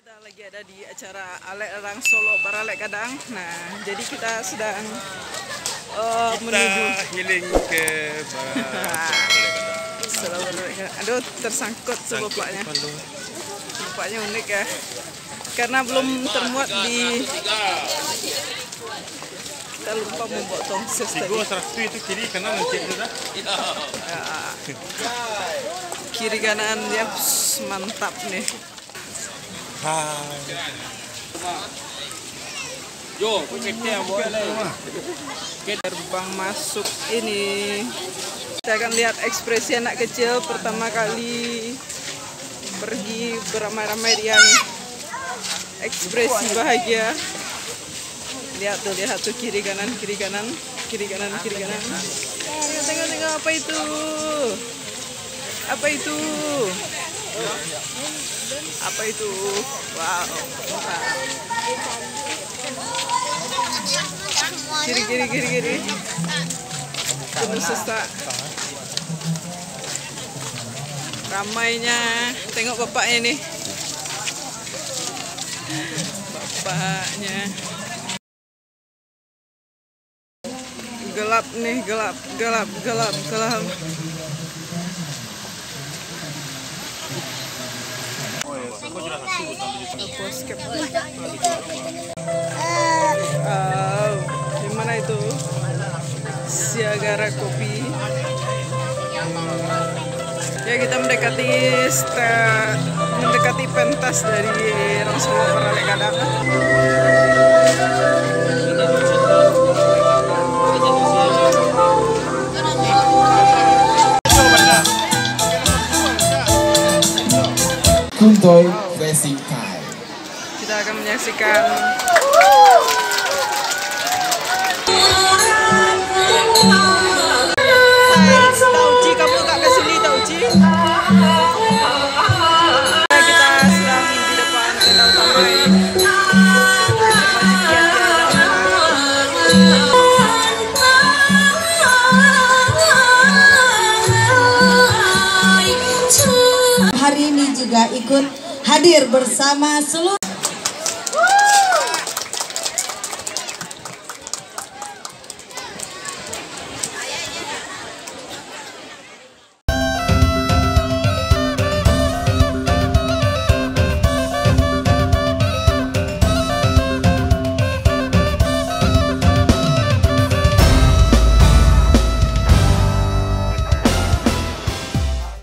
kita lagi ada di acara Alek Larang Solo Baralek Kadang. Nah, jadi kita sedang menuju healing ke Baralek Kadang. Aduh, tersangkut tuh bapaknya. Bapaknya unik ya. Karena belum termuat di, kita lupa membawa tongses tadi. itu kiri kanan nanti sudah. Kiri kanan dia mantap nih. Yo, Terbang masuk ini. Kita akan lihat ekspresi anak kecil pertama kali pergi beramai-ramai dia nih. Ekspresi bahagia. Lihat tuh kiri kanan. Tengok apa itu? Apa itu? Wow. Kiri. Terus sesak. Ramainya. Tengok bapaknya nih. Bapaknya. Gelap nih, gelap. Di mana itu? Siagara Kopi. Ya, kita mendekati pentas dari Larang Solo Baralek Kadang. Kuntoy Racing Time. Kita akan menyaksikan Tauji, kamu gak kesini Tauji? Kita sedang di depan tenda utama ini. Hari ini juga ikut hadir bersama seluruh